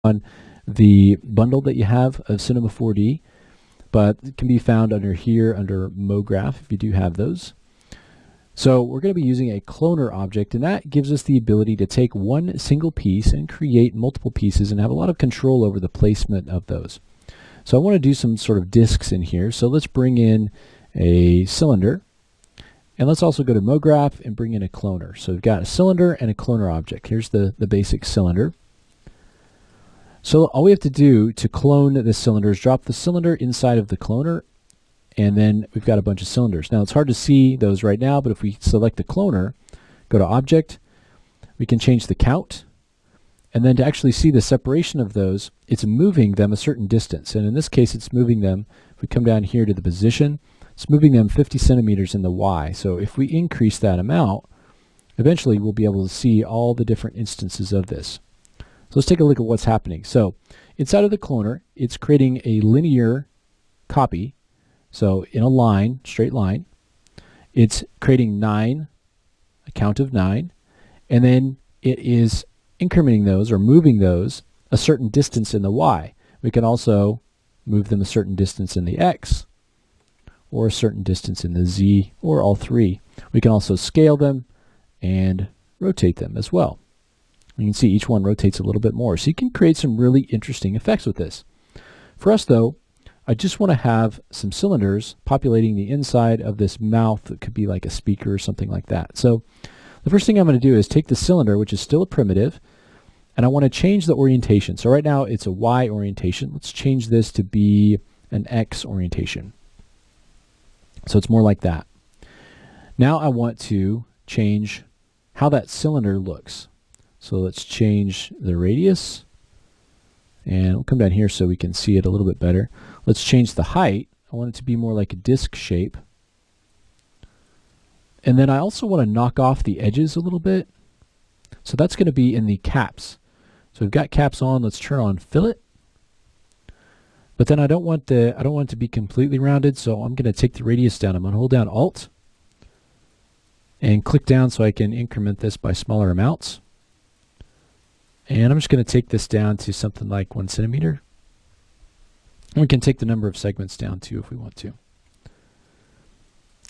on the bundle that you have of Cinema 4D, but it can be found under here under MoGraph if you do have those. So we're going to be using a cloner object, and that gives us the ability to take one single piece and create multiple pieces and have a lot of control over the placement of those. So I want to do some sort of disks in here. So let's bring in a cylinder, and let's also go to MoGraph and bring in a cloner. So we've got a cylinder and a cloner object. Here's the basic cylinder. So all we have to do to clone the cylinder is drop the cylinder inside of the cloner, and then we've got a bunch of cylinders. Now it's hard to see those right now, but if we select the cloner, go to Object, we can change the count, and then to actually see the separation of those, it's moving them a certain distance. And in this case, it's moving them, if we come down here to the position, it's moving them 50 centimeters in the Y. So if we increase that amount, eventually we'll be able to see all the different instances of this. So let's take a look at what's happening. So inside of the cloner, it's creating a linear copy. So in a line, straight line, it's creating 9, a count of 9, and then it is incrementing those or moving those a certain distance in the Y. We can also move them a certain distance in the X, or a certain distance in the Z, or all three. We can also scale them and rotate them as well. You can see each one rotates a little bit more. So you can create some really interesting effects with this. For us though, I just want to have some cylinders populating the inside of this mouth that could be like a speaker or something like that. So the first thing I'm going to do is take the cylinder, which is still a primitive, and I want to change the orientation. So right now it's a Y orientation. Let's change this to be an X orientation. So it's more like that. Now I want to change how that cylinder looks. So let's change the radius, and we'll come down here so we can see it a little bit better. Let's change the height. I want it to be more like a disc shape. And then I also want to knock off the edges a little bit. So that's going to be in the caps. So we've got caps on. Let's turn on fillet. But then I don't want it to be completely rounded, so I'm going to take the radius down. I'm going to hold down Alt and click down so I can increment this by smaller amounts. And I'm just going to take this down to something like 1 centimeter. And we can take the number of segments down too if we want to.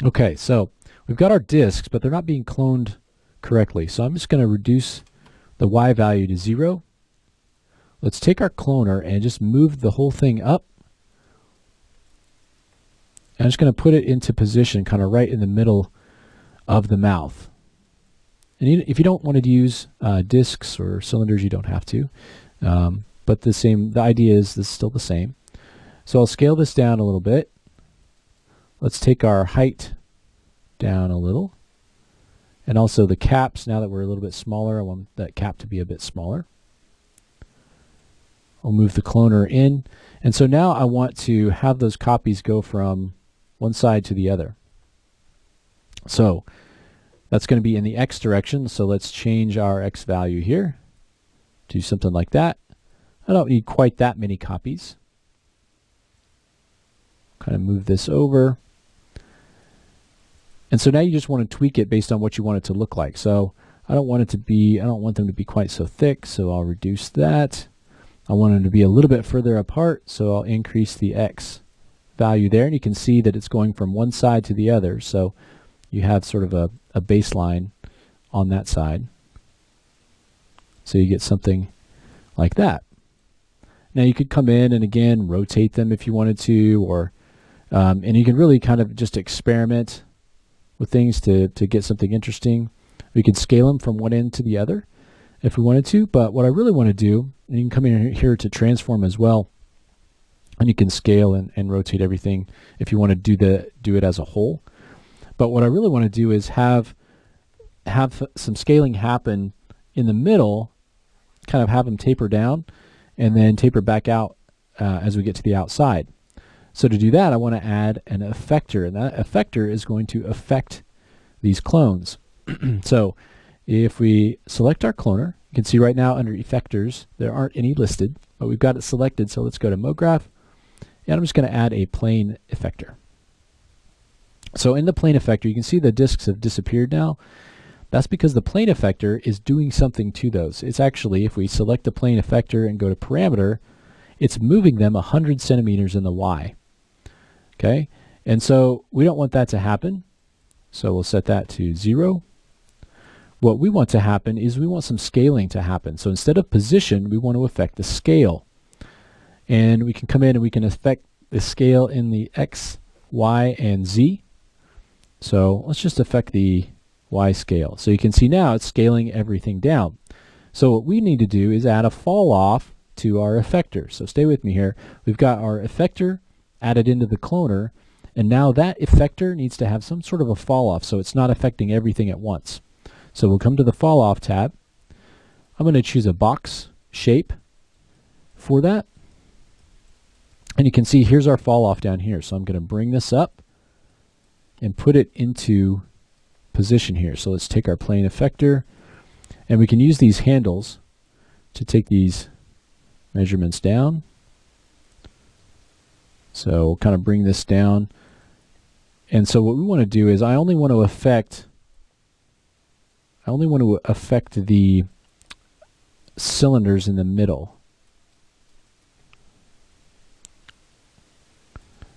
Okay, so we've got our disks, but they're not being cloned correctly. So I'm just going to reduce the Y value to 0. Let's take our cloner and just move the whole thing up. And I'm just going to put it into position kind of right in the middle of the mouth. And if you don't want to use discs or cylinders, you don't have to. But the idea is this is still the same. So I'll scale this down a little bit. Let's take our height down a little. And also the caps, now that we're a little bit smaller, I want that cap to be a bit smaller. I'll move the cloner in. And so now I want to have those copies go from one side to the other. So that's going to be in the X direction, so let's change our X value here to something like that. I don't need quite that many copies. Kind of move this over. And so now you just want to tweak it based on what you want it to look like. So I don't want them to be quite so thick, so I'll reduce that. I want them to be a little bit further apart, so I'll increase the X value there. And you can see that it's going from one side to the other. So you have sort of a baseline on that side. So you get something like that. Now you could come in and again rotate them if you wanted to, or and you can really kind of just experiment with things to get something interesting. We could scale them from one end to the other if we wanted to, but what I really want to do, and you can come in here to transform as well, and you can scale and rotate everything if you want to do it as a whole. But what I really want to do is have some scaling happen in the middle, kind of have them taper down and then taper back out as we get to the outside. So to do that, I want to add an effector, and that effector is going to affect these clones. So if we select our cloner, you can see right now under effectors there aren't any listed, but we've got it selected. So let's go to MoGraph, and I'm just going to add a plane effector. So in the plane effector, you can see the disks have disappeared now. That's because the plane effector is doing something to those. It's actually, if we select the plane effector and go to parameter, it's moving them 100 centimeters in the Y. Okay, and so we don't want that to happen. So we'll set that to 0. What we want to happen is we want some scaling to happen. So instead of position, we want to affect the scale. And we can come in and we can affect the scale in the X, Y, and Z. So let's just affect the Y scale. So you can see now it's scaling everything down. So what we need to do is add a fall off to our effector. So stay with me here. We've got our effector added into the cloner, and now that effector needs to have some sort of a fall off so it's not affecting everything at once. So we'll come to the fall off tab. I'm going to choose a box shape for that. And you can see here's our fall off down here. So I'm going to bring this up and put it into position here. So let's take our plane effector, and we can use these handles to take these measurements down. So we'll kind of bring this down. And so what we want to do is I only want to affect the cylinders in the middle.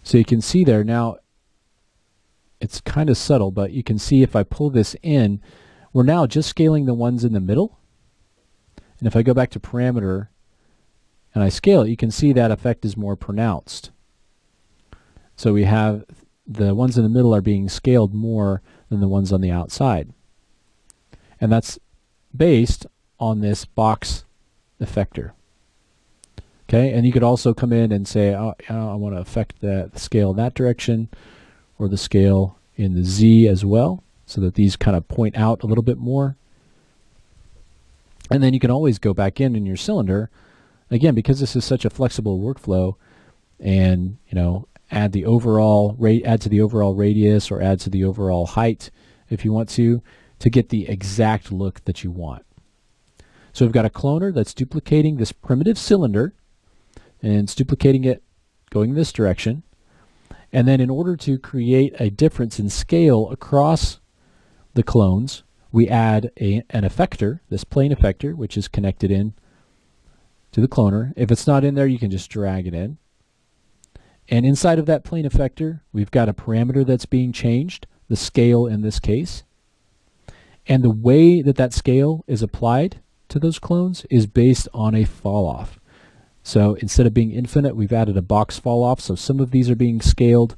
So you can see there now, it's kind of subtle, but you can see if I pull this in, we're now just scaling the ones in the middle. And if I go back to parameter and I scale it, you can see that effect is more pronounced. So we have the ones in the middle are being scaled more than the ones on the outside. And that's based on this box effector. Okay, and you could also come in and say, oh, I want to affect the scale in that direction, or the scale in the Z as well, so that these kind of point out a little bit more. And then you can always go back in your cylinder, again, because this is such a flexible workflow, and add to the overall radius or add to the overall height if you want to get the exact look that you want. So we've got a cloner that's duplicating this primitive cylinder, and it's duplicating it going this direction. And then in order to create a difference in scale across the clones, we add an effector, this plane effector, which is connected in to the cloner. If it's not in there, you can just drag it in. And inside of that plane effector, we've got a parameter that's being changed, the scale in this case. And the way that that scale is applied to those clones is based on a fall off. So instead of being infinite, we've added a box fall off. So some of these are being scaled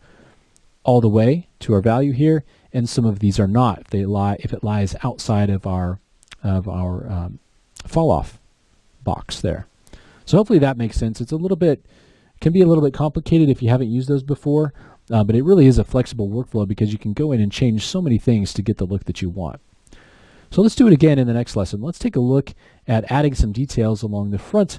all the way to our value here, and some of these are not. If it lies outside of our fall off box there. So hopefully that makes sense. It's can be a little bit complicated if you haven't used those before, but it really is a flexible workflow because you can go in and change so many things to get the look that you want. So let's do it again in the next lesson. Let's take a look at adding some details along the front